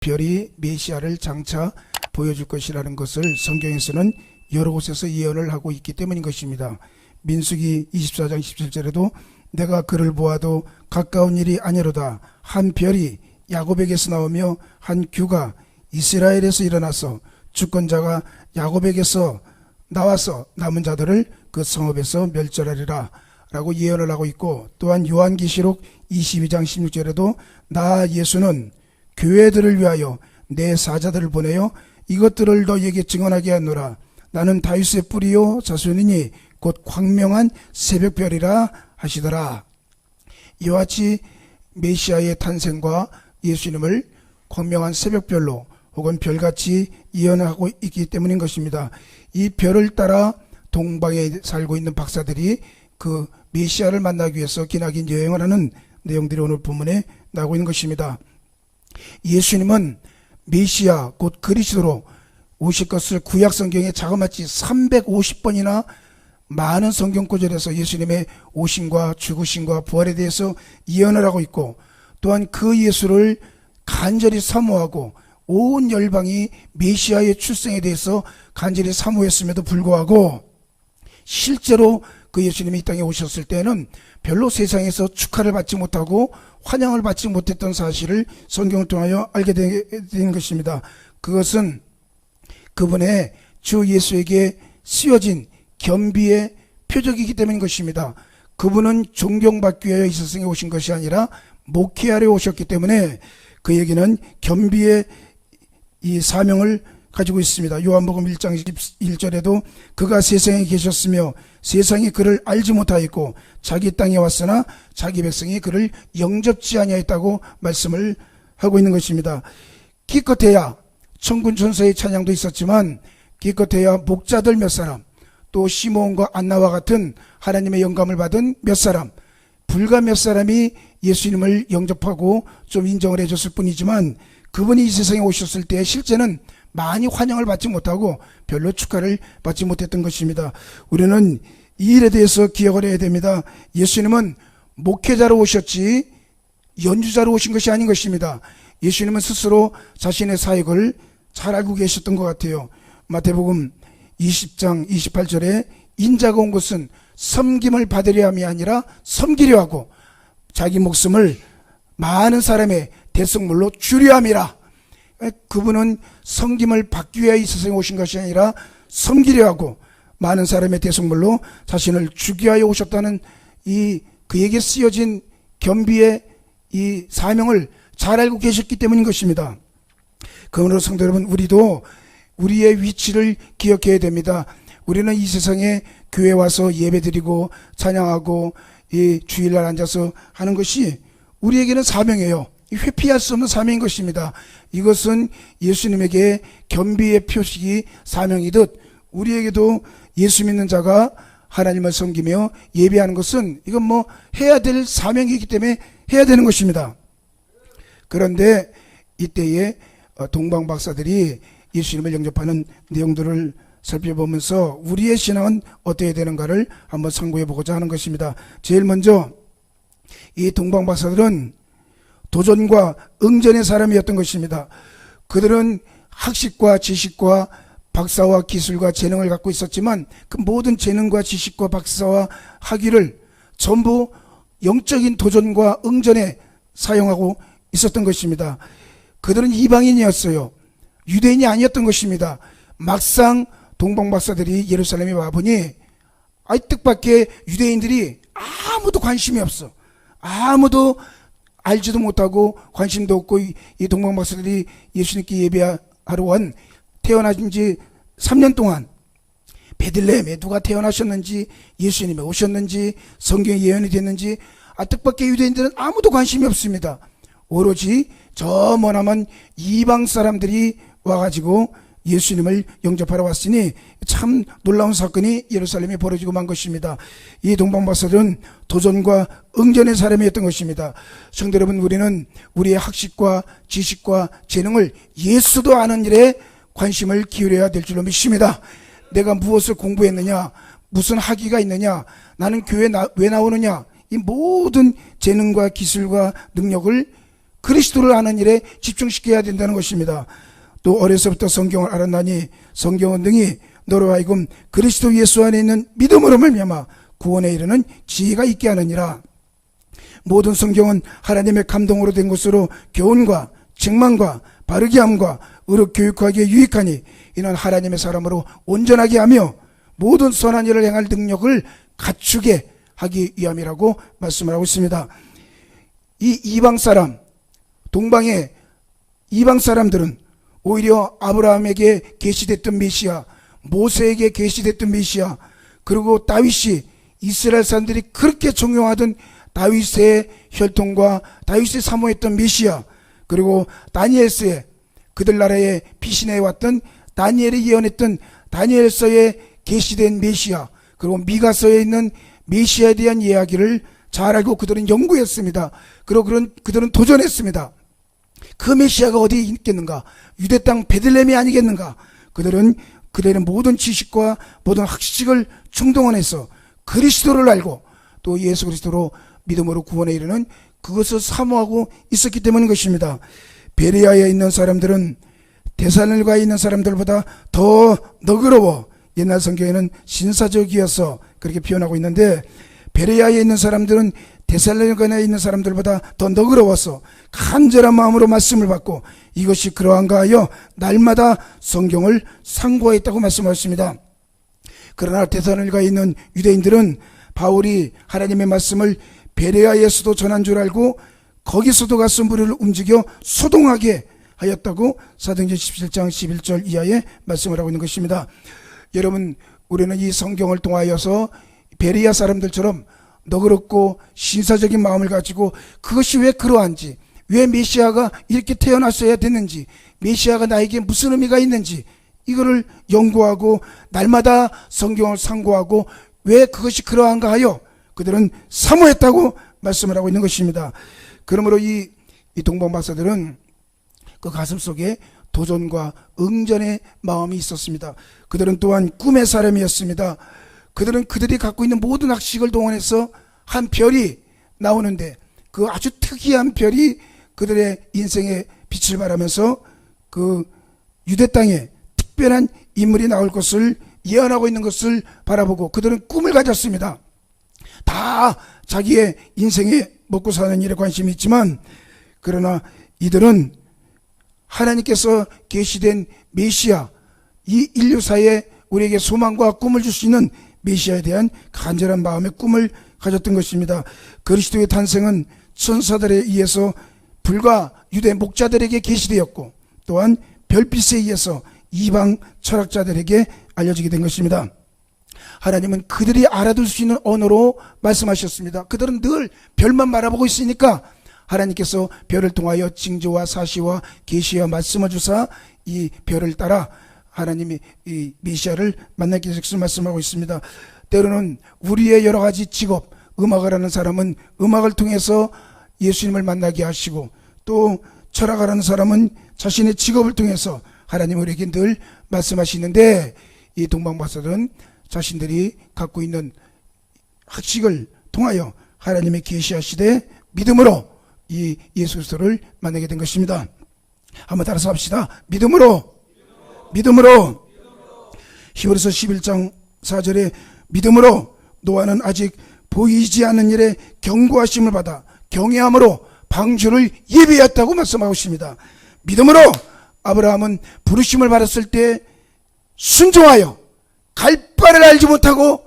별이 메시아를 장차 보여줄 것이라는 것을 성경에서는 여러 곳에서 예언을 하고 있기 때문인 것입니다. 민수기 24장 17절에도 내가 그를 보아도 가까운 일이 아니로다. 한 별이 야곱에게서 나오며 한 규가 이스라엘에서 일어나서 주권자가 야곱에게서 나와서 남은 자들을 그 성읍에서 멸절하리라 라고 예언을 하고 있고, 또한 요한계시록 22장 16절에도 나 예수는 교회들을 위하여 내 사자들을 보내어 이것들을 너희에게 증언하게 하노라. 나는 다윗의 뿌리요 자손이니 곧 광명한 새벽별이라 하시더라. 이와 같이 메시아의 탄생과 예수님을 광명한 새벽별로 혹은 별같이 예언하고 있기 때문인 것입니다. 이 별을 따라 동방에 살고 있는 박사들이 그 메시아를 만나기 위해서 기나긴 여행을 하는 내용들이 오늘 본문에 나오고 있는 것입니다. 예수님은 메시아 곧 그리스도로 오실 것을 구약 성경에 자그마치 350번이나 많은 성경 구절에서 예수님의 오심과 죽으심과 부활에 대해서 예언을 하고 있고, 또한 그 예수를 간절히 사모하고 온 열방이 메시아의 출생에 대해서 간절히 사모했음에도 불구하고 실제로 그 예수님이 이 땅에 오셨을 때는 별로 세상에서 축하를 받지 못하고 환영을 받지 못했던 사실을 성경을 통하여 알게 되는 것입니다. 그것은 그분의 주 예수에게 씌워진 겸비의 표적이기 때문인 것입니다. 그분은 존경받기 위하여 이 세상에 오신 것이 아니라 목회하려 오셨기 때문에 그에게는 겸비의 이 사명을 가지고 있습니다. 요한복음 1장 1절에도 그가 세상에 계셨으며 세상이 그를 알지 못하였고 자기 땅에 왔으나 자기 백성이 그를 영접지 아니하였다고 말씀을 하고 있는 것입니다. 기껏해야 천군 천사의 찬양도 있었지만 기껏해야 목자들 몇 사람, 또 시므온과 안나와 같은 하나님의 영감을 받은 몇 사람, 불과 몇 사람이 예수님을 영접하고 좀 인정을 해줬을 뿐이지만 그분이 이 세상에 오셨을 때 실제는 많이 환영을 받지 못하고 별로 축하를 받지 못했던 것입니다. 우리는 이 일에 대해서 기억을 해야 됩니다. 예수님은 목회자로 오셨지 연주자로 오신 것이 아닌 것입니다. 예수님은 스스로 자신의 사역을 잘 알고 계셨던 것 같아요. 마태복음 20장 28절에 인자가 온 것은 섬김을 받으려 함이 아니라 섬기려 하고 자기 목숨을 많은 사람의 대속물로 주려 함이라. 그분은 섬김을 받기 위해 이 세상에 오신 것이 아니라 섬기려 하고 많은 사람의 대속물로 자신을 주기 위하여 오셨다는 이 그에게 쓰여진 겸비의 이 사명을 잘 알고 계셨기 때문인 것입니다. 그러므로 성도 여러분, 우리도 우리의 위치를 기억해야 됩니다. 우리는 이 세상에 교회 와서 예배드리고 찬양하고 이 주일날 앉아서 하는 것이 우리에게는 사명이에요. 회피할 수 없는 사명인 것입니다. 이것은 예수님에게 겸비의 표식이 사명이듯 우리에게도 예수 믿는 자가 하나님을 섬기며 예배하는 것은 이건 뭐 해야 될 사명이기 때문에 해야 되는 것입니다. 그런데 이때에 동방 박사들이 예수님을 영접하는 내용들을 살펴보면서 우리의 신앙은 어떻게 되는가를 한번 상고해 보고자 하는 것입니다. 제일 먼저 이 동방 박사들은 도전과 응전의 사람이었던 것입니다. 그들은 학식과 지식과 박사와 기술과 재능을 갖고 있었지만 그 모든 재능과 지식과 박사와 학위를 전부 영적인 도전과 응전에 사용하고 있었던 것입니다. 그들은 이방인이었어요. 유대인이 아니었던 것입니다. 막상 동방 박사들이 예루살렘에 와보니 뜻밖의 유대인들이 아무도 관심이 없어. 아무도 알지도 못하고 관심도 없고 이 동방 박사들이 예수님께 예배하러 온 태어나신 지 3년 동안 베들레헴에 누가 태어나셨는지 예수님이 오셨는지 성경에 예언이 됐는지 뜻밖의 유대인들은 아무도 관심이 없습니다. 오로지 저 머나먼 이방 사람들이 와가지고 예수님을 영접하러 왔으니 참 놀라운 사건이 예루살렘에 벌어지고 만 것입니다. 이 동방박사들은 도전과 응전의 사람이었던 것입니다. 성도 여러분, 우리는 우리의 학식과 지식과 재능을 예수도 아는 일에 관심을 기울여야 될 줄로 믿습니다. 내가 무엇을 공부했느냐, 무슨 학위가 있느냐, 나는 교회에 왜 나오느냐, 이 모든 재능과 기술과 능력을 그리스도를 아는 일에 집중시켜야 된다는 것입니다. 또 어려서부터 성경을 알았나니 성경은 능히 너로 하여금 그리스도 예수 안에 있는 믿음으로 말미암아 구원에 이르는 지혜가 있게 하느니라. 모든 성경은 하나님의 감동으로 된 것으로 교훈과 책망과 바르게 함과 의로 교육하기에 유익하니 이는 하나님의 사람으로 온전하게 하며 모든 선한 일을 행할 능력을 갖추게 하기 위함이라고 말씀을 하고 있습니다. 이 이방 사람, 동방의 이방 사람들은 오히려 아브라함에게 계시됐던 메시아, 모세에게 계시됐던 메시아, 그리고 다윗이 이스라엘 사람들이 그렇게 존경하던 다윗의 혈통과 다윗이 사모했던 메시아, 그리고 다니엘서에 그들 나라에 피신해 왔던 다니엘이 예언했던 다니엘서에 계시된 메시아, 그리고 미가서에 있는 메시아에 대한 이야기를 잘 알고 그들은 연구했습니다. 그리고 그들은 도전했습니다. 그 메시아가 어디 있겠는가? 유대 땅 베들레헴이 아니겠는가? 그들은 그들의 모든 지식과 모든 학식을 충동원해서 그리스도를 알고 또 예수 그리스도로 믿음으로 구원에 이르는 그것을 사모하고 있었기 때문인 것입니다. 베레아에 있는 사람들은 데살로니가에 있는 사람들보다 더 너그러워, 옛날 성경에는 신사적이어서 그렇게 표현하고 있는데, 베레아에 있는 사람들은 데살로니가에 있는 사람들보다 더 너그러워서 간절한 마음으로 말씀을 받고 이것이 그러한가 하여 날마다 성경을 상고했다고 말씀하셨습니다. 그러나 데살로니가에 있는 유대인들은 바울이 하나님의 말씀을 베레아에서도 전한 줄 알고 거기서도 가서 무리를 움직여 소동하게 하였다고 사도행전 17장 11절 이하에 말씀을 하고 있는 것입니다. 여러분, 우리는 이 성경을 통하여서 베레아 사람들처럼 너그럽고 신사적인 마음을 가지고 그것이 왜 그러한지, 왜 메시아가 이렇게 태어났어야 됐는지, 메시아가 나에게 무슨 의미가 있는지 이거를 연구하고 날마다 성경을 상고하고 왜 그것이 그러한가 하여 그들은 사모했다고 말씀을 하고 있는 것입니다. 그러므로 이 동방 박사들은 그 가슴 속에 도전과 응전의 마음이 있었습니다. 그들은 또한 꿈의 사람이었습니다. 그들은 그들이 갖고 있는 모든 학식을 동원해서 한 별이 나오는데 그 아주 특이한 별이 그들의 인생에 빛을 발하면서 그 유대 땅에 특별한 인물이 나올 것을 예언하고 있는 것을 바라보고 그들은 꿈을 가졌습니다. 다 자기의 인생에 먹고 사는 일에 관심이 있지만, 그러나 이들은 하나님께서 계시된 메시아, 이 인류사에 우리에게 소망과 꿈을 줄 수 있는 메시아에 대한 간절한 마음의 꿈을 가졌던 것입니다. 그리스도의 탄생은 천사들에 의해서 불과 유대 목자들에게 계시되었고 또한 별빛에 의해서 이방 철학자들에게 알려지게 된 것입니다. 하나님은 그들이 알아들 수 있는 언어로 말씀하셨습니다. 그들은 늘 별만 바라보고 있으니까 하나님께서 별을 통하여 징조와 사시와 계시와 말씀을 주사 이 별을 따라 하나님이 이 메시아를 만나게 하실 것을 말씀하고 있습니다. 때로는 우리의 여러 가지 직업, 음악을 하는 사람은 음악을 통해서 예수님을 만나게 하시고, 또 철학을 하는 사람은 자신의 직업을 통해서 하나님 우리에게 늘 말씀하시는데, 이 동방박사들은 자신들이 갖고 있는 학식을 통하여 하나님의 계시하시되 믿음으로 이 예수 그리스도를 만나게 된 것입니다. 한번 따라서 합시다. 믿음으로. 히브리서 11장 4절에 믿음으로 노아는 아직 보이지 않는 일에 경고하심을 받아 경외함으로 방주를 예비했다고 말씀하고 있습니다. 믿음으로 아브라함은 부르심을 받았을 때 순종하여 갈 바를 알지 못하고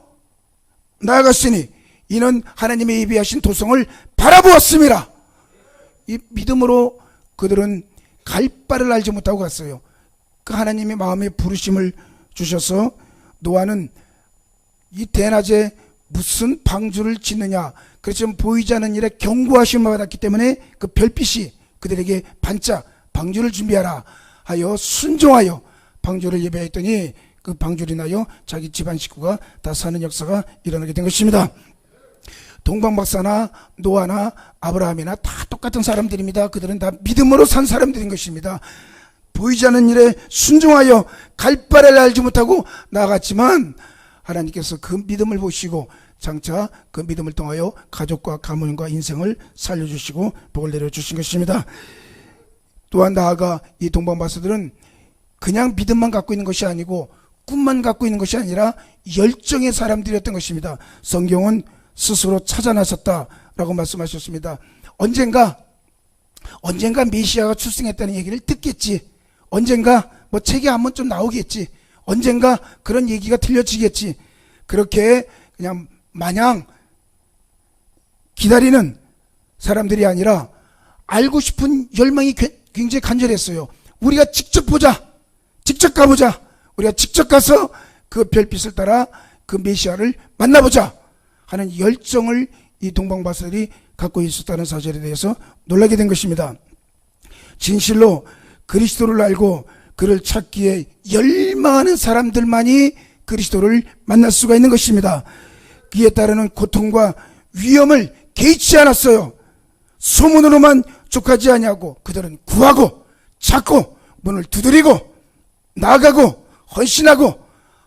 나아갔으니 이는 하나님의 예비하신 도성을 바라보았습니다. 이 믿음으로 그들은 갈 바를 알지 못하고 갔어요. 그 하나님의 마음의 부르심을 주셔서 노아는 이 대낮에 무슨 방주를 짓느냐, 그렇지만 보이지 않는 일에 경고하심을 받았기 때문에 그 별빛이 그들에게 반짝 방주를 준비하라 하여 순종하여 방주를 예배했더니 그 방주를 인하여 자기 집안 식구가 다 사는 역사가 일어나게 된 것입니다. 동방박사나 노아나 아브라함이나 다 똑같은 사람들입니다. 그들은 다 믿음으로 산 사람들인 것입니다. 보이지 않는 일에 순종하여 갈 바를 알지 못하고 나아갔지만 하나님께서 그 믿음을 보시고 장차 그 믿음을 통하여 가족과 가문과 인생을 살려주시고 복을 내려주신 것입니다. 또한 나아가 이 동방박사들은 그냥 믿음만 갖고 있는 것이 아니고 꿈만 갖고 있는 것이 아니라 열정의 사람들이었던 것입니다. 성경은 스스로 찾아 나섰다라고 말씀하셨습니다. 언젠가 메시아가 출생했다는 얘기를 듣겠지. 언젠가 뭐 책에 한 번쯤 나오겠지. 언젠가 그런 얘기가 들려지겠지. 그렇게 그냥 마냥 기다리는 사람들이 아니라 알고 싶은 열망이 굉장히 간절했어요. 우리가 직접 보자. 직접 가보자. 우리가 직접 가서 그 별빛을 따라 그 메시아를 만나보자 하는 열정을 이 동방박사들이 갖고 있었다는 사실에 대해서 놀라게 된 것입니다. 진실로 그리스도를 알고 그를 찾기에 열망하는 사람들만이 그리스도를 만날 수가 있는 것입니다. 그에 따르는 고통과 위험을 개의치 않았어요. 소문으로만 족하지 아니하고 그들은 구하고 찾고 문을 두드리고 나아가고 헌신하고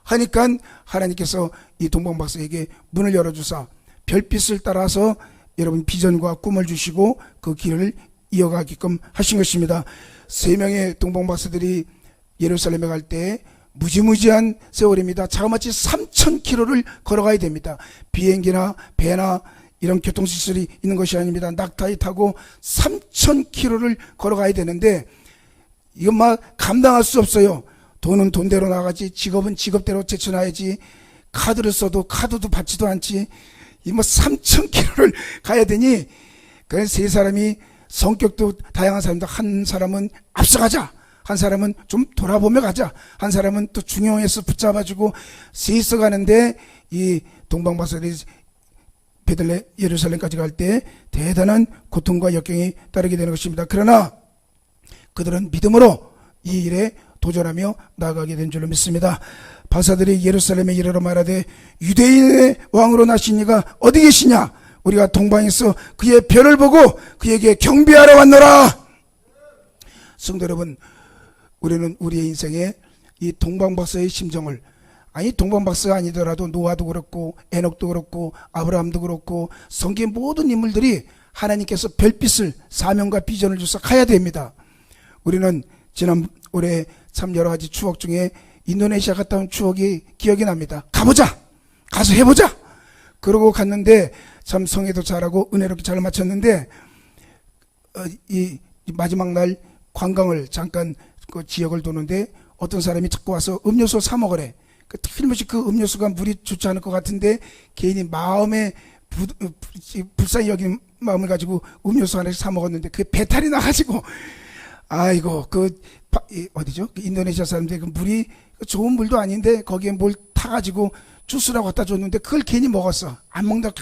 하니까 하나님께서 이 동방박사에게 문을 열어주사 별빛을 따라서 여러분 비전과 꿈을 주시고 그 길을 이어가게끔 하신 것입니다. 3명의 동방박사들이 예루살렘에 갈 때 무지무지한 세월입니다. 자그마치 3,000km를 걸어가야 됩니다. 비행기나 배나 이런 교통시설이 있는 것이 아닙니다. 낙타에 타고 3,000km를 걸어가야 되는데 이건 막 감당할 수 없어요. 돈은 돈대로 나가지, 직업은 직업대로 제쳐놔야지, 카드를 써도 카드도 받지도 않지. 이 뭐 3,000km를 가야 되니, 그 세 사람이 성격도 다양한 사람들, 한 사람은 앞서가자, 한 사람은 좀 돌아보며 가자, 한 사람은 또 중용에서 붙잡아주고 셋이서 가는데 이 동방박사들이 베들레 예루살렘까지 갈 때 대단한 고통과 역경이 따르게 되는 것입니다. 그러나 그들은 믿음으로 이 일에 도전하며 나아가게 된 줄로 믿습니다. 박사들이 예루살렘에 이르러 말하되 유대인의 왕으로 나신 이가 어디 계시냐? 우리가 동방에서 그의 별을 보고 그에게 경배하러 왔노라. 성도 여러분, 우리는 우리의 인생에 이 동방박사의 심정을, 아니 동방박사가 아니더라도 노아도 그렇고 에녹도 그렇고 아브라함도 그렇고 성경의 모든 인물들이 하나님께서 별빛을, 사명과 비전을 주셔서 가야 됩니다. 우리는 지난 올해 참 여러 가지 추억 중에 인도네시아 갔다 온 추억이 기억이 납니다. 가보자, 가서 해보자. 그러고 갔는데 참 성회도 잘하고 은혜롭게 잘 마쳤는데 이 마지막 날 관광을 잠깐 그 지역을 도는데 어떤 사람이 자꾸 와서 음료수 사 먹으래. 틀림없이 그 음료수가 물이 좋지 않을 것 같은데 개인이 마음에 불쌍히 여긴 마음을 가지고 음료수 하나씩 사 먹었는데 그 배탈이 나가지고 아이고 어디죠? 그 인도네시아 사람들이 그 물이 좋은 물도 아닌데 거기에 뭘 타가지고 주스라고 갖다 줬는데 그걸 괜히 먹었어. 안 먹는다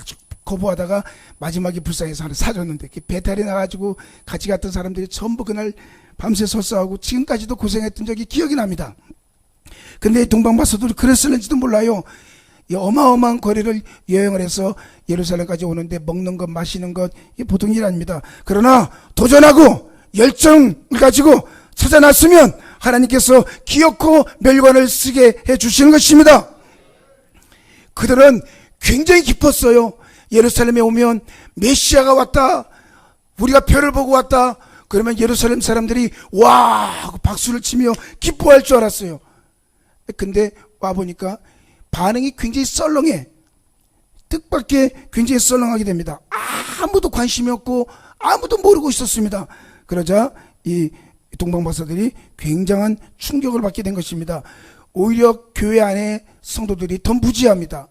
거부하다가 마지막에 불쌍해서 하나 사줬는데 그 배탈이 나가지고 같이 갔던 사람들이 전부 그날 밤새 설사하고 지금까지도 고생했던 적이 기억이 납니다. 근데 동방박사들이 그랬을는지도 몰라요. 이 어마어마한 거리를 여행을 해서 예루살렘까지 오는데 먹는 것, 마시는 것, 이게 보통 일 아닙니다. 그러나 도전하고 열정을 가지고 찾아놨으면 하나님께서 기어코 멸관을 쓰게 해주시는 것입니다. 그들은 굉장히 기뻤어요. 예루살렘에 오면 메시아가 왔다, 우리가 별을 보고 왔다, 그러면 예루살렘 사람들이 와 하고 박수를 치며 기뻐할 줄 알았어요. 근데 와보니까 반응이 굉장히 썰렁해. 뜻밖의 굉장히 썰렁하게 됩니다. 아무도 관심이 없고 아무도 모르고 있었습니다. 그러자 이 동방박사들이 굉장한 충격을 받게 된 것입니다. 오히려 교회 안에 성도들이 더 무지합니다.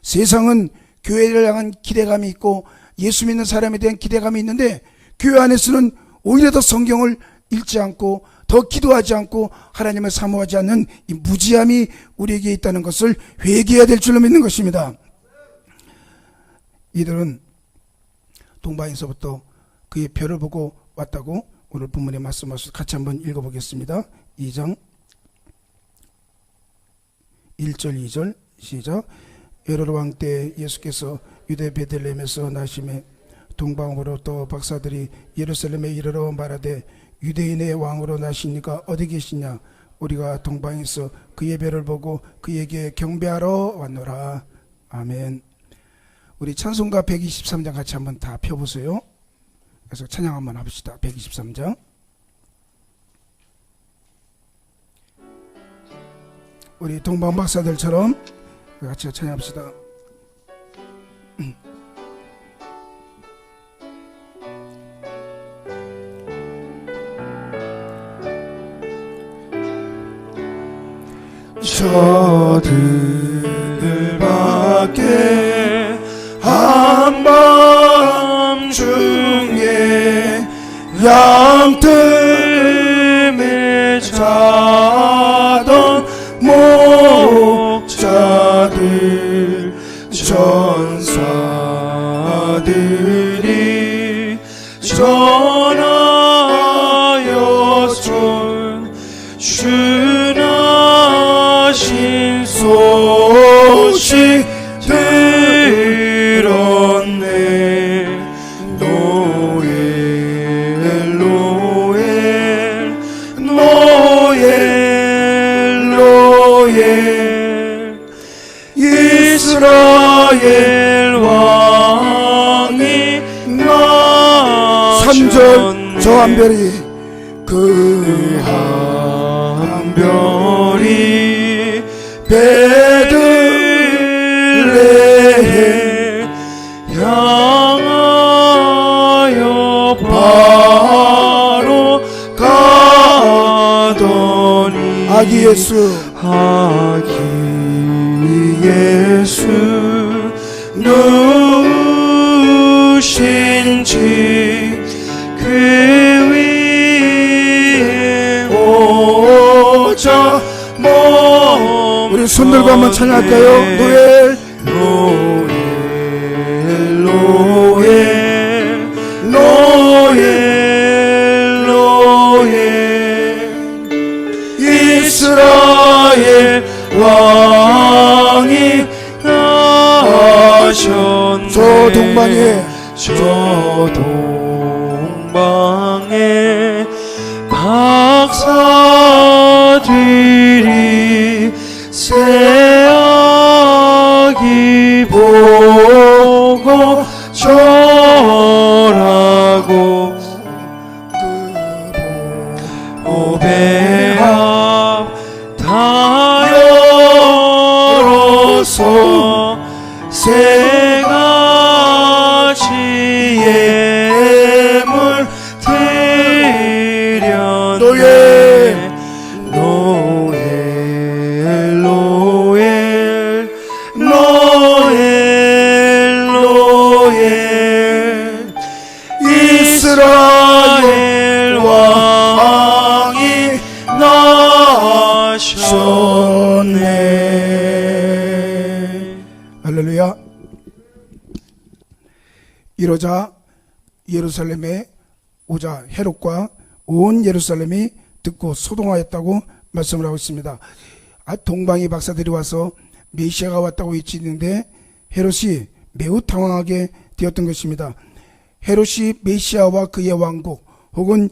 세상은 교회를 향한 기대감이 있고 예수 믿는 사람에 대한 기대감이 있는데 교회 안에서는 오히려 더 성경을 읽지 않고 더 기도하지 않고 하나님을 사모하지 않는 이 무지함이 우리에게 있다는 것을 회개해야 될 줄로 믿는 것입니다. 이들은 동방에서부터 그의 별을 보고 왔다고 오늘 본문의 말씀을 같이 한번 읽어보겠습니다. 2장 1절 2절 시작. 헤로드 왕 때 예수께서 유대 베들레헴에서 나심에 동방으로 또 박사들이 예루살렘에 이르러 말하되 유대인의 왕으로 나시니까 어디 계시냐? 우리가 동방에서 그의 별을 보고 그에게 경배하러 왔노라. 아멘. 우리 찬송가 123장 같이 한번 다 펴보세요. 그래서 찬양 한번 합시다. 123장. 우리 동방 박사들처럼 같이 찬양합시다. 저들 밖에 한밤중에 양뜸에 자던 목자들 전사들이 전하여 준하신 소식 들었네. 노엘 노엘 노엘 노엘 이스라엘 왕이 삼절 저 한 별이 그 한 별이 베들레헴 향하여 바로 가더니 아기 예수 아기 예수 누구신지 그 위에 오자 우리 손들고 한번 찬양할까요? 노엘 노엘 노엘 노엘 노엘 이스라엘 왕이 나셨네. 저 동방에 저 동방에 박사들이 새아기 보고 절하고 오배합 다 열어서 새같이 예물 드렸네. 노엘 노엘 노엘 노엘 이스라엘 왕이 나셨네. 할렐루야. 이러자 예루살렘에 오자 헤롯과 온 예루살렘이 듣고 소동하였다고 말씀을 하고 있습니다. 동방의 박사들이 와서 메시아가 왔다고 외치는데 헤롯이 매우 당황하게 되었던 것입니다. 헤롯이 메시아와 그의 왕국 혹은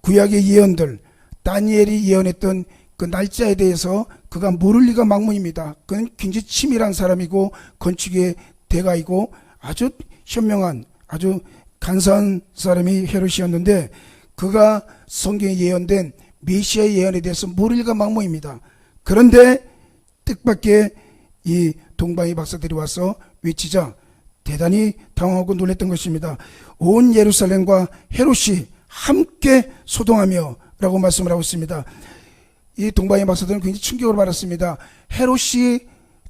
구약의 예언들, 다니엘이 예언했던 그 날짜에 대해서 그가 모를 리가 막문입니다. 그는 굉장히 치밀한 사람이고 건축의 대가이고 아주 현명한 아주 간사한 사람이 헤롯이었는데 그가 성경에 예언된 메시아의 예언에 대해서 모를 리가 막문입니다. 그런데 뜻밖의 이 동방의 박사들이 와서 외치자 대단히 당황하고 놀랐던 것입니다. 온 예루살렘과 헤롯이 함께 소동하며 라고 말씀을 하고 있습니다. 이 동방의 박사들은 굉장히 충격을 받았습니다. 헤롯이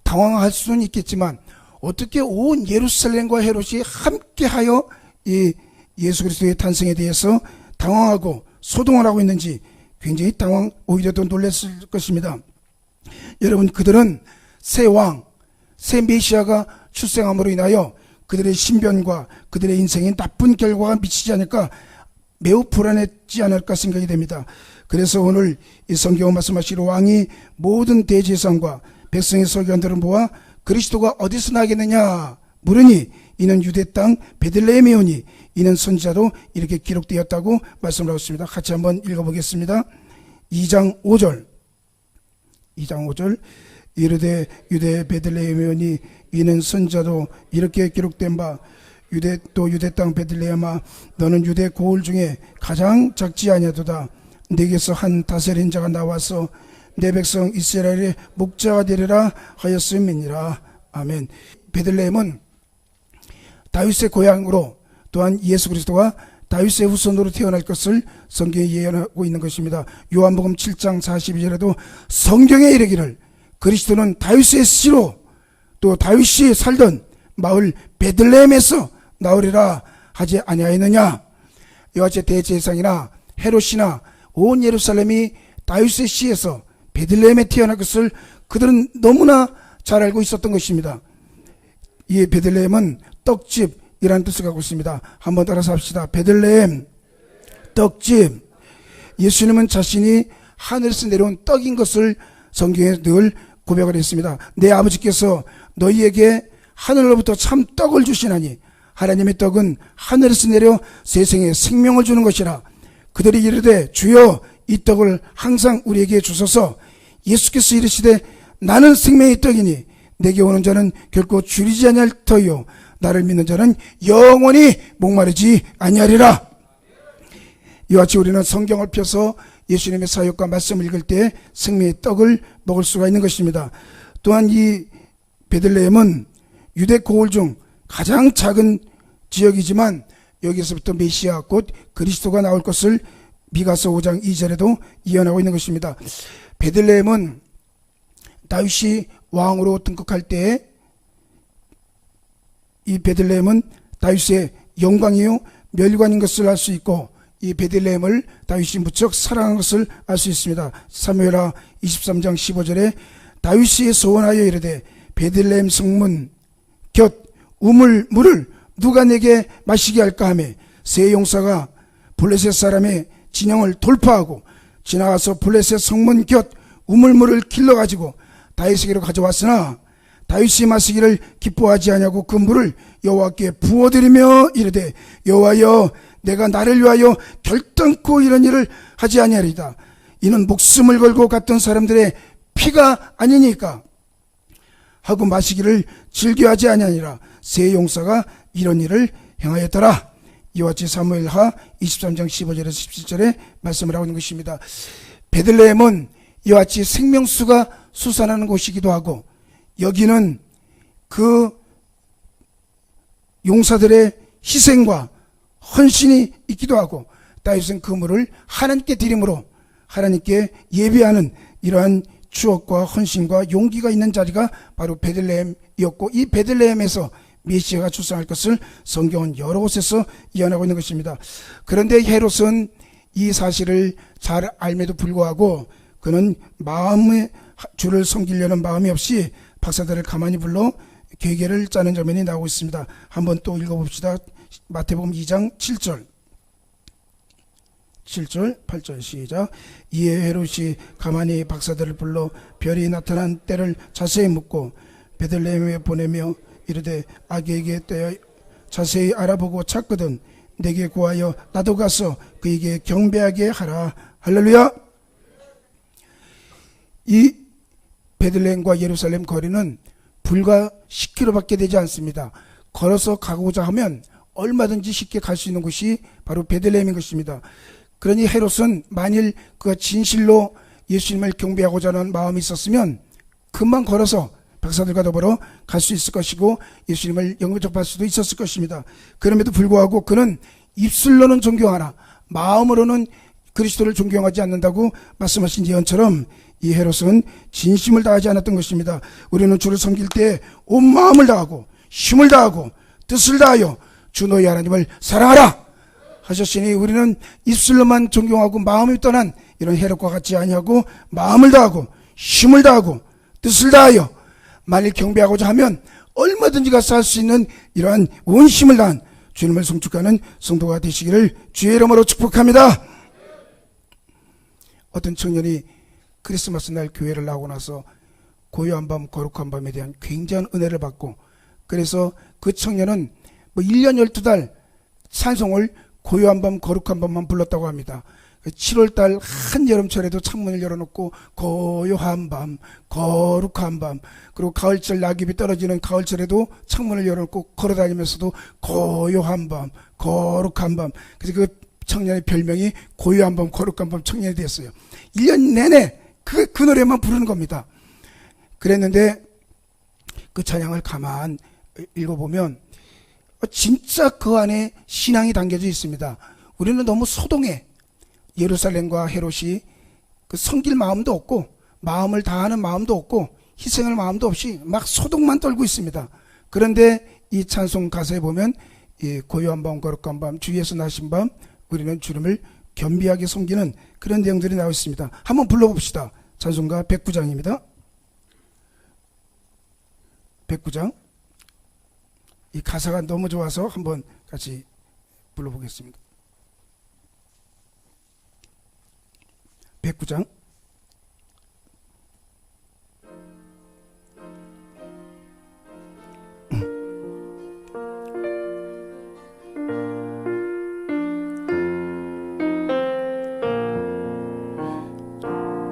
당황할 수는 있겠지만 어떻게 온 예루살렘과 헤롯이 함께하여 이 예수 그리스도의 탄생에 대해서 당황하고 소동을 하고 있는지 굉장히 오히려 더 놀랐을 것입니다. 여러분, 그들은 새 왕, 새 메시아가 출생함으로 인하여 그들의 신변과 그들의 인생에 나쁜 결과가 미치지 않을까, 매우 불안했지 않을까 생각이 됩니다. 그래서 오늘 이 성경을 말씀하시기로 왕이 모든 대제사장과 백성의 서기관들을 모아 그리스도가 어디서 나겠느냐 물으니 이는 유대 땅 베들레헴에 오니 이는 선지자로 이렇게 기록되었다고 말씀을 하고 있습니다. 같이 한번 읽어보겠습니다. 2장 5절 이르되 유대 베들레헴이오니 이는 선자도 이렇게 기록된 바 유대 땅 베들레헴아 너는 유대 고을 중에 가장 작지 아니하도다. 네게서 한 다스린 자가 나와서 내 백성 이스라엘의 목자가 되리라 하였음이니라. 아멘. 베들레헴은 다윗의 고향으로 또한 예수 그리스도가 다윗의 후손으로 태어날 것을 성경이 예언하고 있는 것입니다. 요한복음 7장 42절에도 성경에 이르기를 그리스도는 다윗의 씨로 또 다윗이 살던 마을 베들레헴에서 나오리라 하지 아니하였느냐. 이와 같이 대제사장이나 헤롯이나 온 예루살렘이 다윗의 씨에서 베들레헴에 태어날 것을 그들은 너무나 잘 알고 있었던 것입니다. 이 베들레헴은 떡집이라는 뜻을 갖고 있습니다. 한번 따라서 합시다. 베들레헴 떡집. 예수님은 자신이 하늘에서 내려온 떡인 것을 성경에 늘 고백을 했습니다. 내 아버지께서 너희에게 하늘로부터 참 떡을 주시나니 하나님의 떡은 하늘에서 내려 세상에 생명을 주는 것이라. 그들이 이르되 주여 이 떡을 항상 우리에게 주소서. 예수께서 이르시되 나는 생명의 떡이니 내게 오는 자는 결코 줄이지 아니할 터이요 나를 믿는 자는 영원히 목마르지 아니하리라. 이와 같이 우리는 성경을 펴서 예수님의 사역과 말씀을 읽을 때 생명의 떡을 먹을 수가 있는 것입니다. 또한 이 베들레헴은 유대 고을 중 가장 작은 지역이지만 여기서부터 메시아 곧 그리스도가 나올 것을 미가서 5장 2절에도 예언하고 있는 것입니다. 베들레헴은 다윗이 왕으로 등극할 때 이 베들레헴은 다윗의 영광이요 멸관인 것을 알 수 있고 이 베들레헴을 다윗이 무척 사랑한 것을 알 수 있습니다. 사무엘하 23장 15절에 다윗이 소원하여 이르되 베들레헴 성문 곁 우물 물을 누가 내게 마시게 할까 하며 세 용사가 블레셋 사람의 진영을 돌파하고 지나가서 블레셋 성문 곁 우물물을 길러가지고 다윗에게로 가져왔으나 다윗이 마시기를 기뻐하지 아니하고 그 물을 여호와께 부어드리며 이르되 여호와여 내가 나를 위하여 결단코 이런 일을 하지 아니하리이다. 이는 목숨을 걸고 갔던 사람들의 피가 아니니까 하고 마시기를 즐겨하지 아니하니라. 세 용사가 이런 일을 행하였더라. 이와 같이 사무엘하 23장 15절에서 17절에 말씀을 하고 있는 것입니다. 베들레헴은 이와 같이 생명수가 솟아나는 곳이기도 하고 여기는 그 용사들의 희생과 헌신이 있기도 하고 다윗은 그 물을 하나님께 드림으로 하나님께 예배하는 이러한 추억과 헌신과 용기가 있는 자리가 바로 베들레헴이었고 이 베들레헴에서 메시아가 출생할 것을 성경은 여러 곳에서 예언하고 있는 것입니다. 그런데 헤롯은 이 사실을 잘 알매도 불구하고 그는 마음의 주를 섬기려는 마음이 없이 박사들을 가만히 불러 계계를 짜는 장면이 나오고 있습니다. 한번 또 읽어봅시다. 마태복음 2장 7절 8절 시작. 이에 헤롯이 가만히 박사들을 불러 별이 나타난 때를 자세히 묻고 베들레헴에 보내며 이르되 아기에게 떼어 자세히 알아보고 찾거든 내게 구하여 나도 가서 그에게 경배하게 하라. 할렐루야. 이 베들레헴과 예루살렘 거리는 불과 10km밖에 되지 않습니다. 걸어서 가고자 하면 얼마든지 쉽게 갈 수 있는 곳이 바로 베들레헴인 것입니다. 그러니 헤롯은 만일 그가 진실로 예수님을 경배하고자 하는 마음이 있었으면 금방 걸어서 박사들과 더불어 갈 수 있을 것이고 예수님을 영접할 수도 있었을 것입니다. 그럼에도 불구하고 그는 입술로는 존경하나 마음으로는 그리스도를 존경하지 않는다고 말씀하신 예언처럼 이 헤롯은 진심을 다하지 않았던 것입니다. 우리는 주를 섬길 때 온 마음을 다하고 힘을 다하고 뜻을 다하여 주 너희 하나님을 사랑하라 하셨으니 우리는 입술로만 존경하고 마음이 떠난 이런 헤롯과 같지 아니하고 마음을 다하고 힘을 다하고 뜻을 다하여 만일 경배하고자 하면 얼마든지 가서 할 수 있는 이러한 온 힘을 다한 주님을 송축하는 성도가 되시기를 주의 이름으로 축복합니다. 어떤 청년이 크리스마스 날 교회를 나오고 나서 고요한 밤 거룩한 밤에 대한 굉장한 은혜를 받고 그래서 그 청년은 1년 12달 찬송을 고요한 밤 거룩한 밤만 불렀다고 합니다. 7월달 한여름철에도 창문을 열어놓고 고요한 밤, 거룩한 밤, 그리고 가을철 낙엽이 떨어지는 가을철에도 창문을 열어놓고 걸어다니면서도 고요한 밤, 거룩한 밤. 그래서 그 청년의 별명이 고요한 밤, 거룩한 밤 청년이 됐어요. 1년 내내 그 노래만 부르는 겁니다. 그랬는데 그 찬양을 가만 읽어보면 진짜 그 안에 신앙이 담겨져 있습니다. 우리는 너무 소동해. 예루살렘과 헤롯이 그 섬길 마음도 없고 마음을 다하는 마음도 없고 희생할 마음도 없이 막 소동만 떨고 있습니다. 그런데 이 찬송 가사에 보면 이 고요한 밤 거룩한 밤 주 예수 나신 밤 우리는 주님을 겸비하게 섬기는 그런 내용들이 나와 있습니다. 한번 불러봅시다. 찬송가 109장입니다. 109장. 이 가사가 너무 좋아서 한번 같이 불러보겠습니다. 109장.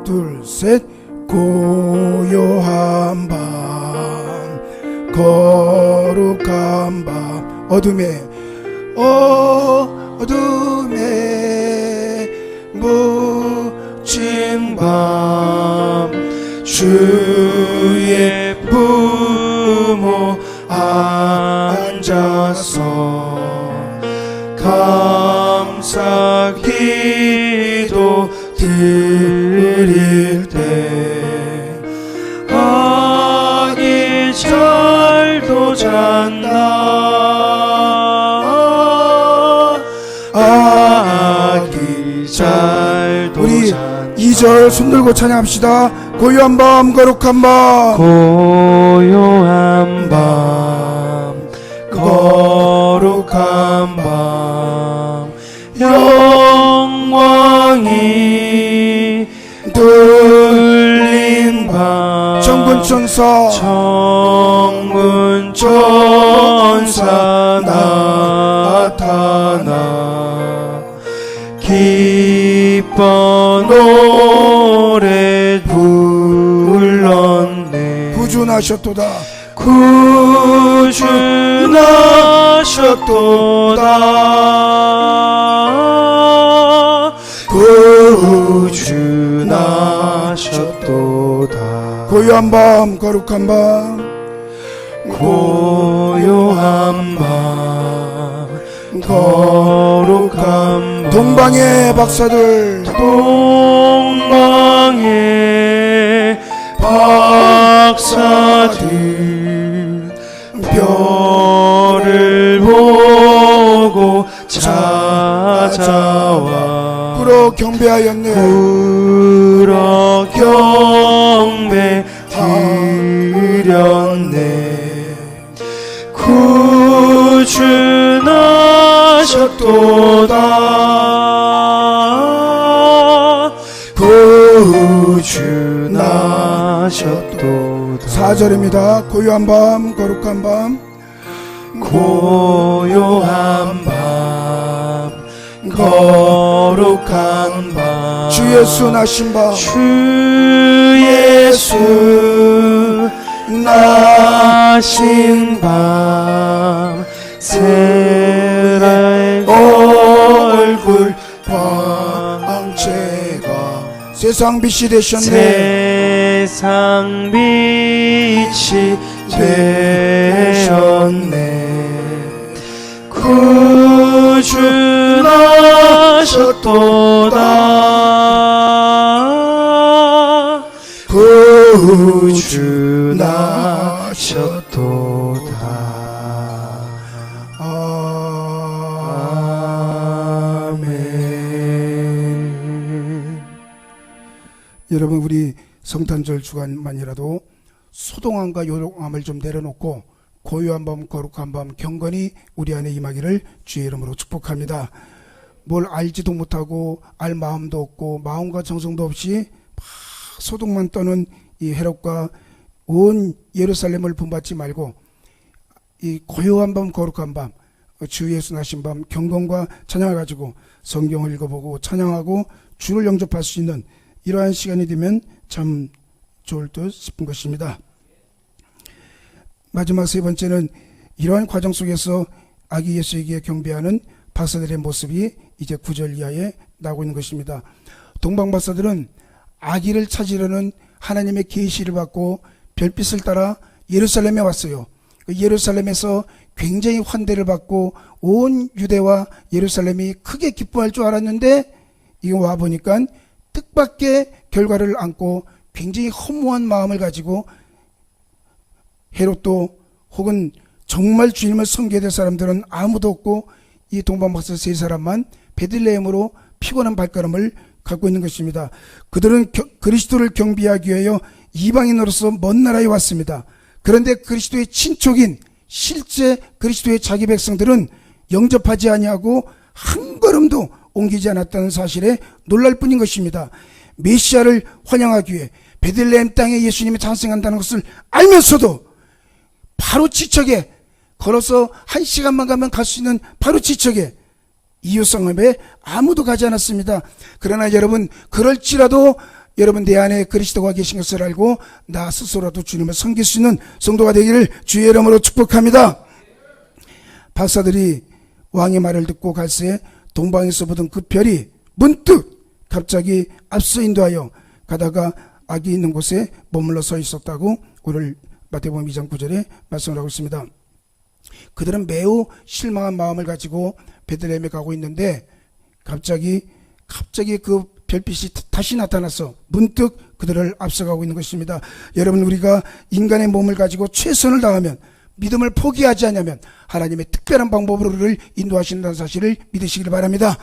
둘, 셋. 고요한 밤, 거룩한 밤, 어둠에 묻힌 밤, 주의 부모 앉아서 감사 기도 드릴 때 아기 잘도 잔다. 아기 잘도 우리 2절 손들고 찬양합시다. 고요한 밤 거룩한 밤, 고요한 밤, 거룩한 밤, 영광이 뚫린 밤, 정군 천사 나타나 기뻐 노래 불렀네. 구주나셨도다. 구주나셨도다. 구주나셨도다. 고요한 밤 거룩한 밤, 고요한 밤, 거룩한 밤, 동방의 박사들 동방의 박사들 별을 보고 찾아와 불어 경배하였네. 불어 경배 드렸네. 구주나셨도다. 구주나셨도다. 4절입니다. 고요한 밤 거룩한 밤, 고요한 밤, 거룩한 밤, 주 예수 나신 밤, 주 예수 나신 밤, 세라의 얼굴 방체가 세상 빛이 되셨네. 세상 빛이 되셨네. 구주나셨도다. 구주나셨도다. 아멘. 여러분, 우리 성탄절 주간만이라도 소동함과 요동함을 좀 내려놓고 고요한 밤 거룩한 밤 경건이 우리 안에 임하기를 주의 이름으로 축복합니다. 뭘 알지도 못하고 알 마음도 없고 마음과 정성도 없이 막 소동만 떠는 이 헤롯과 온 예루살렘을 분받지 말고 이 고요한 밤 거룩한 밤 주 예수 나신 밤 경건과 찬양을 가지고 성경을 읽어보고 찬양하고 주를 영접할 수 있는 이러한 시간이 되면 참 좋을 듯 싶은 것입니다. 마지막 세 번째는 이러한 과정 속에서 아기 예수에게 경배하는 박사들의 모습이 이제 9절 이하에 나오고 있는 것입니다. 동방 박사들은 아기를 찾으려는 하나님의 계시를 받고 별빛을 따라 예루살렘에 왔어요. 예루살렘에서 굉장히 환대를 받고 온 유대와 예루살렘이 크게 기뻐할 줄 알았는데 이거 와보니까 뜻밖의 결과를 안고 굉장히 허무한 마음을 가지고 헤롯도 혹은 정말 주님을 섬겨야 될 사람들은 아무도 없고 이 동방박사 세 사람만 베들레헴으로 피곤한 발걸음을 갖고 있는 것입니다. 그들은 그리스도를 경배하기 위하여 이방인으로서 먼 나라에 왔습니다. 그런데 그리스도의 친족인 실제 그리스도의 자기 백성들은 영접하지 아니하고 한 걸음도 옮기지 않았다는 사실에 놀랄 뿐인 것입니다. 메시아를 환영하기 위해 베들레헴 땅에 예수님이 탄생한다는 것을 알면서도 바로 지척에 걸어서 1시간만 가면 갈 수 있는 바로 지척에 이웃성읍에 아무도 가지 않았습니다. 그러나 여러분, 그럴지라도 여러분 내 안에 그리스도가 계신 것을 알고 나 스스로도 주님을 섬길 수 있는 성도가 되기를 주의 이름으로 축복합니다. 박사들이 왕의 말을 듣고 갈새 동방에서 보던 그 별이 문득 갑자기 앞서 인도하여 가다가 아기 있는 곳에 머물러 서 있었다고 오늘 마태복음 2장 9절에 말씀을 하고 있습니다. 그들은 매우 실망한 마음을 가지고 베들레헴에 가고 있는데 갑자기 그 별빛이 다시 나타나서 문득 그들을 앞서가고 있는 것입니다. 여러분, 우리가 인간의 몸을 가지고 최선을 다하면, 믿음을 포기하지 않으면 하나님의 특별한 방법으로 우리를 인도하신다는 사실을 믿으시길 바랍니다.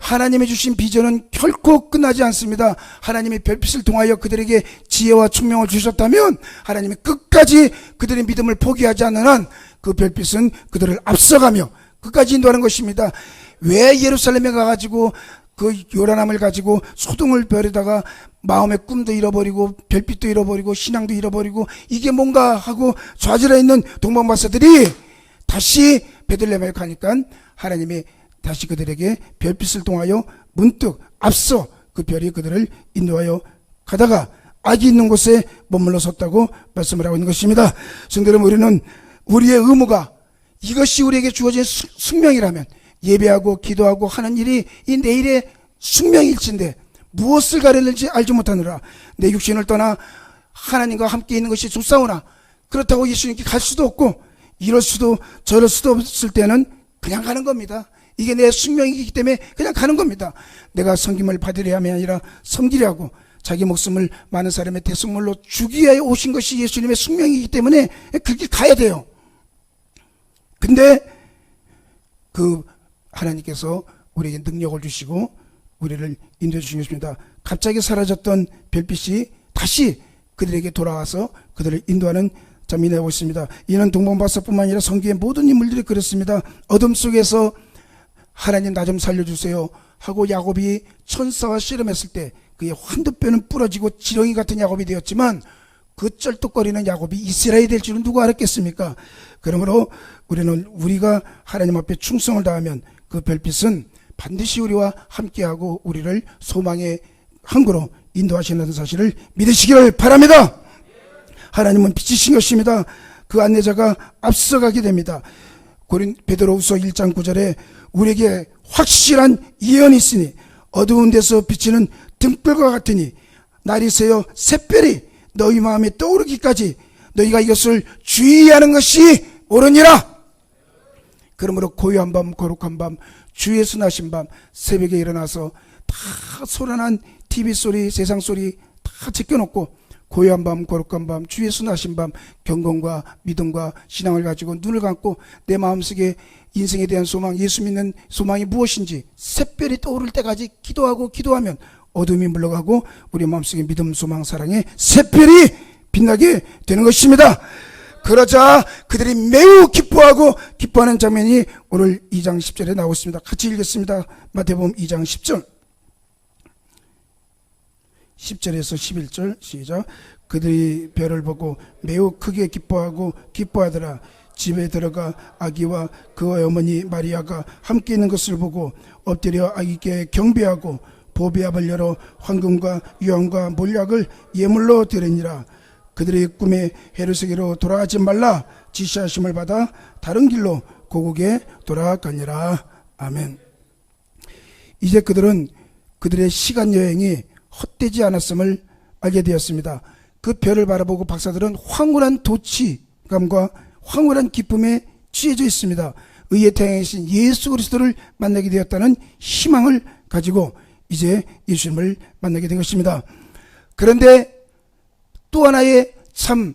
하나님이 주신 비전은 결코 끝나지 않습니다. 하나님의 별빛을 통하여 그들에게 지혜와 총명을 주셨다면 하나님이 끝까지 그들의 믿음을 포기하지 않는 한 그 별빛은 그들을 앞서가며 끝까지 인도하는 것입니다. 왜 예루살렘에 가가지고 그 요란함을 가지고 소동을 벌이다가 마음의 꿈도 잃어버리고 별빛도 잃어버리고 신앙도 잃어버리고 이게 뭔가 하고 좌절해 있는 동방박사들이 다시 베들레헴에 가니까 하나님이 다시 그들에게 별빛을 통하여 문득 앞서 그 별이 그들을 인도하여 가다가 아기 있는 곳에 머물러 섰다고 말씀을 하고 있는 것입니다. 성도 여러분, 우리는 우리의 의무가 이것이 우리에게 주어진 숙명이라면 예배하고 기도하고 하는 일이 이 내일의 숙명일진데 무엇을 가르는지 알지 못하느라 내 육신을 떠나 하나님과 함께 있는 것이 좋사오나 그렇다고 예수님께 갈 수도 없고 이럴 수도 저럴 수도 없을 때는 그냥 가는 겁니다. 이게 내 숙명이기 때문에 그냥 가는 겁니다. 내가 섬김을 받으려 함이 아니라 섬기려 하고 자기 목숨을 많은 사람의 대속물로 주기 위하여 오신 것이 예수님의 숙명이기 때문에 그 길 가야 돼요. 근데 그 하나님께서 우리에게 능력을 주시고 우리를 인도해 주신 것입니다. 갑자기 사라졌던 별빛이 다시 그들에게 돌아와서 그들을 인도하는 점이 나오고 있습니다. 이는 동방박사뿐만 아니라 성경의 모든 인물들이 그렇습니다. 어둠 속에서 하나님 나 좀 살려주세요 하고 야곱이 천사와 씨름했을 때 그의 환두뼈는 부러지고 지렁이 같은 야곱이 되었지만 그 쩔뚝거리는 야곱이 이스라엘이 될 줄은 누가 알았겠습니까? 그러므로 우리가 하나님 앞에 충성을 다하면 그 별빛은 반드시 우리와 함께하고 우리를 소망의 항구로 인도하신다는 사실을 믿으시기를 바랍니다. 하나님은 빛이신 것입니다. 그 안내자가 앞서가게 됩니다. 베드로후서 1장 9절에 우리에게 확실한 예언이 있으니 어두운 데서 비치는 등불과 같으니 날이 새어 샛별이 너희 마음에 떠오르기까지 너희가 이것을 주의하는 것이 옳으니라. 그러므로 고요한 밤 거룩한 밤 주 예수 나신 밤 새벽에 일어나서 다 소란한 TV소리 세상소리 다 제껴놓고 고요한 밤 거룩한 밤 주 예수 나신 밤 경건과 믿음과 신앙을 가지고 눈을 감고 내 마음속에 인생에 대한 소망, 예수 믿는 소망이 무엇인지 샛별이 떠오를 때까지 기도하면 어둠이 물러가고 우리 마음속에 믿음, 소망, 사랑의 샛별이 빛나게 되는 것입니다. 그러자 그들이 매우 기뻐하는 장면이 오늘 2장 10절에 나오고 있습니다. 같이 읽겠습니다. 마태복음 2장 10절 10절에서 11절 시작. 그들이 별을 보고 매우 크게 기뻐하더라. 집에 들어가 아기와 그의 어머니 마리아가 함께 있는 것을 보고 엎드려 아기께 경배하고 보배압을 열어 황금과 유황과 몰약을 예물로 드리니라. 그들의 꿈에 헤롯에게로 돌아가지 말라 지시하심을 받아 다른 길로 고국에 돌아가니라. 아멘. 이제 그들은 그들의 시간 여행이 헛되지 않았음을 알게 되었습니다. 그 별을 바라보고 박사들은 황홀한 도취감과 황홀한 기쁨에 취해져 있습니다. 의의 태양이신 예수 그리스도를 만나게 되었다는 희망을 가지고 이제 예수님을 만나게 된 것입니다. 그런데 또 하나의 참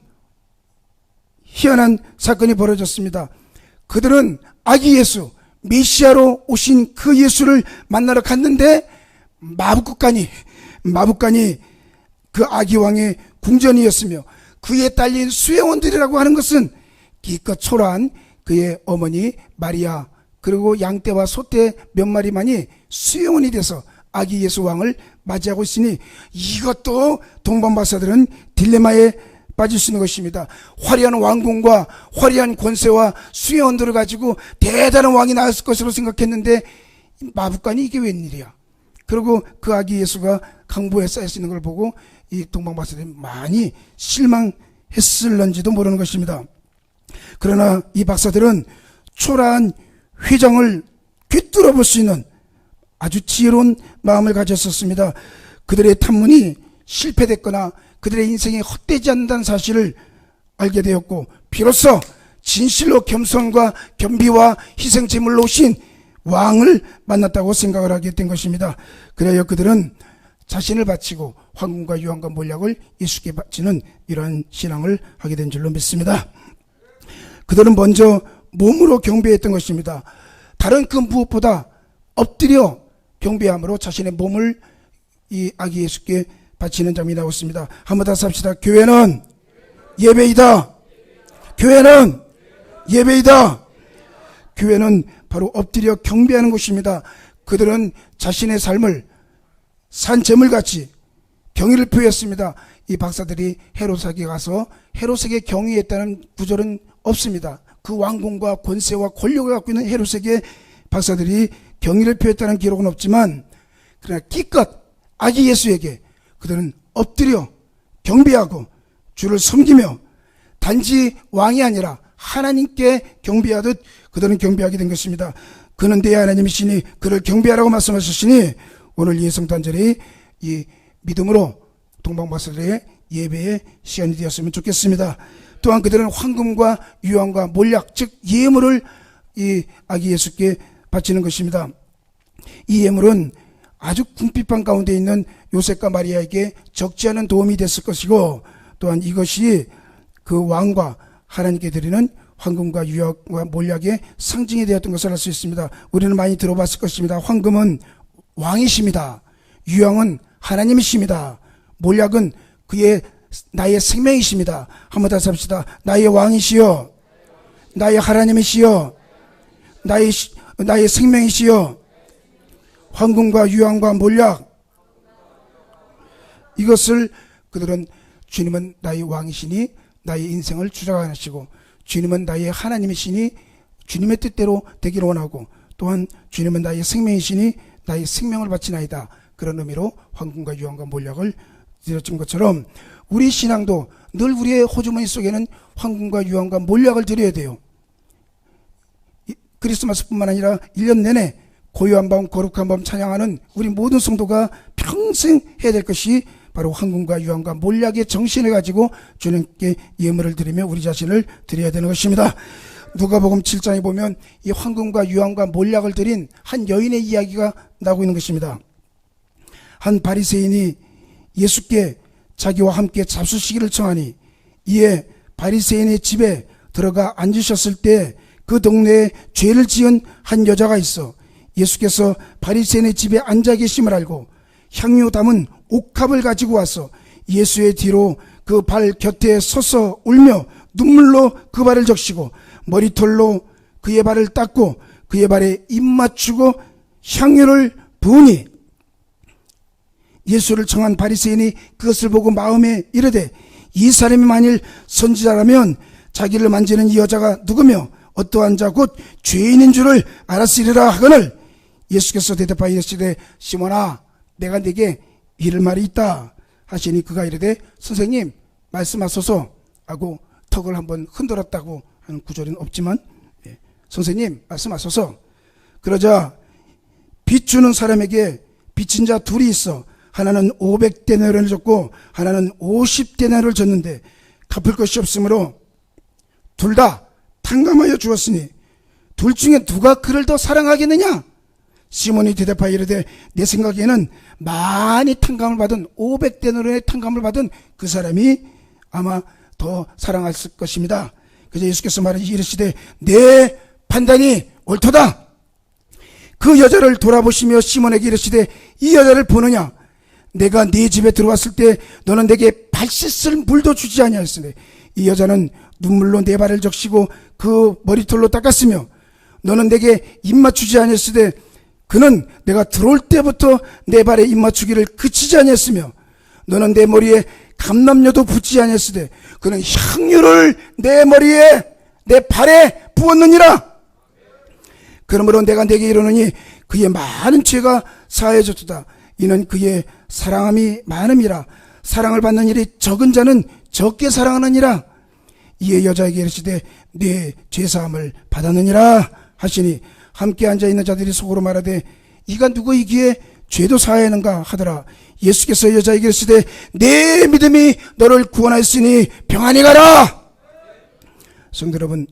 희한한 사건이 벌어졌습니다. 그들은 아기 예수, 메시아로 오신 그 예수를 만나러 갔는데 마법관이 그 아기 왕의 궁전이었으며 그에 딸린 수행원들이라고 하는 것은 기껏 초라한 그의 어머니 마리아 그리고 양떼와 소떼 몇 마리만이 수행원이 돼서 아기 예수 왕을 맞이하고 있으니 이것도 동방박사들은 딜레마에 빠질 수 있는 것입니다. 화려한 왕궁과 화려한 권세와 수행원들을 가지고 대단한 왕이 나왔을 것으로 생각했는데 마법관이 이게 웬일이야. 그리고 그 아기 예수가 강보에 쌓여 있는 걸 보고 이 동방박사들이 많이 실망했을런지도 모르는 것입니다. 그러나 이 박사들은 초라한 휘장을 꿰뚫어 볼 수 있는 아주 지혜로운 마음을 가졌었습니다. 그들의 탐문이 실패됐거나 그들의 인생이 헛되지 않는다는 사실을 알게 되었고 비로소 진실로 겸손과 겸비와 희생제물로 오신 왕을 만났다고 생각을 하게 된 것입니다. 그래야 그들은 자신을 바치고 황금과 유황과 몰약을 예수께 바치는 이러한 신앙을 하게 된 줄로 믿습니다. 그들은 먼저 몸으로 경배했던 것입니다. 다른 그 무엇보다 엎드려 경배함으로 자신의 몸을 이 아기 예수께 바치는 장면이 나왔습니다. 한번 다시 합시다. 교회는 예배이다. 교회는 예배이다. 교회는 바로 엎드려 경배하는 곳입니다. 그들은 자신의 삶을 산재물같이 경의를 표했습니다. 이 박사들이 헤롯에게 가서 헤롯에게 경의했다는 구절은 없습니다. 그 왕궁과 권세와 권력을 갖고 있는 헤롯에게 박사들이 경의를 표했다는 기록은 없지만 그러나 기껏 아기 예수에게 그들은 엎드려 경배하고 주를 섬기며 단지 왕이 아니라 하나님께 경배하듯 그들은 경배하게 된 것입니다. 그는 내 하나님이시니 그를 경배하라고 말씀하셨으니 오늘 이 성탄절이 이 믿음으로 동방박사들의 예배의 시간이 되었으면 좋겠습니다. 또한 그들은 황금과 유황과 몰약 즉 예물을 이 아기 예수께 바치는 것입니다. 이 예물은 아주 궁핍한 가운데 있는 요셉과 마리아에게 적지 않은 도움이 됐을 것이고 또한 이것이 그 왕과 하나님께 드리는 황금과 유황과 몰약의 상징이 되었던 것을 알 수 있습니다. 우리는 많이 들어봤을 것입니다. 황금은 왕이십니다. 유황은 하나님이십니다. 몰약은 나의 생명이십니다. 한번 다시 합시다. 나의 왕이시여, 나의 하나님이시여, 나의 생명이시여. 황금과 유황과 몰약, 이것을 그들은 주님은 나의 왕이시니 나의 인생을 주장하시고 주님은 나의 하나님이시니 주님의 뜻대로 되기를 원하고 또한 주님은 나의 생명이시니 나의 생명을 바치나이다. 그런 의미로 황금과 유황과 몰약을 드렸던 것처럼 우리 신앙도 늘 우리의 호주머니 속에는 황금과 유황과 몰약을 드려야 돼요. 크리스마스뿐만 아니라 1년 내내 고요한 밤 거룩한 밤 찬양하는 우리 모든 성도가 평생 해야 될 것이 바로 황금과 유황과 몰약의 정신을 가지고 주님께 예물을 드리며 우리 자신을 드려야 되는 것입니다. 누가복음 7장에 보면 이 황금과 유황과 몰약을 드린 한 여인의 이야기가 나오고 있는 것입니다. 한 바리새인이 예수께 자기와 함께 잡수시기를 청하니 이에 바리새인의 집에 들어가 앉으셨을 때 그 동네에 죄를 지은 한 여자가 있어 예수께서 바리새인의 집에 앉아 계심을 알고 향유 담은 옥합을 가지고 와서 예수의 뒤로 그 발 곁에 서서 울며 눈물로 그 발을 적시고 머리털로 그의 발을 닦고 그의 발에 입 맞추고 향유를 부으니 예수를 청한 바리새인이 그것을 보고 마음에 이르되 이 사람이 만일 선지자라면 자기를 만지는 이 여자가 누구며 어떠한 자 곧 죄인인 줄을 알았으리라 하거늘 예수께서 대답하여 이르시되 시몬아 내가 네게 이를 말이 있다 하시니 그가 이르되 선생님 말씀하소서 하고 턱을 한번 흔들었다고 하는 구절은 없지만 선생님 말씀하소서. 그러자 빚 주는 사람에게 빚진 자 둘이 있어 하나는 500데나리온을 줬고 하나는 50데나리온을 줬는데 갚을 것이 없으므로 둘 다 탕감하여 주었으니 둘 중에 누가 그를 더 사랑하겠느냐? 시몬이 대답하여 이르되 내 생각에는 많이 탕감을 받은 500데나리온의 탕감을 받은 그 사람이 아마 더 사랑했을 것입니다. 그래서 예수께서 이르시되 내 판단이 옳도다. 그 여자를 돌아보시며 시몬에게 이르시되 이 여자를 보느냐? 내가 네 집에 들어왔을 때 너는 내게 발 씻을 물도 주지 아니하였으니 이 여자는 눈물로 내 발을 적시고 그 머리털로 닦았으며 너는 내게 입 맞추지 아니하였으되 그는 내가 들어올 때부터 내 발에 입 맞추기를 그치지 아니하였으며 너는 내 머리에 감람료도 붓지 아니하였으되 그는 향유를 내 머리에 내 발에 부었느니라. 그러므로 내가 네게 이르노니 그의 많은 죄가 사해졌도다. 이는 그의 사랑함이 많음이라. 사랑을 받는 일이 적은 자는 적게 사랑하느니라. 이에 여자에게 이르시되 네 죄사함을 받았느니라 하시니 함께 앉아있는 자들이 속으로 말하되 이가 누구이기에 죄도 사하였는가 하더라. 예수께서 여자에게 이르시되 내 믿음이 너를 구원하였으니 평안히 가라. 성도 여러분,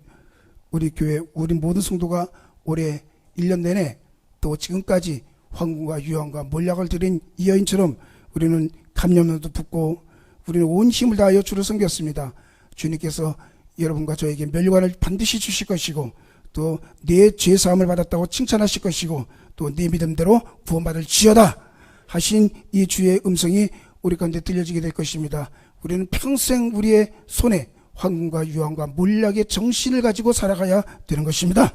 우리 교회 우리 모든 성도가 올해 1년 내내 또 지금까지 황금과 유황과 몰약을 드린 이 여인처럼 우리는 감염도 붙고 우리는 온 힘을 다하여 주를 섬겼습니다. 주님께서 여러분과 저에게 멸관을 반드시 주실 것이고 또 내 죄사함을 받았다고 칭찬하실 것이고 또 네 믿음대로 구원받을 지어다 하신 이 주의 음성이 우리 가운데 들려지게 될 것입니다. 우리는 평생 우리의 손에 황금과 유황과 몰약의 정신을 가지고 살아가야 되는 것입니다.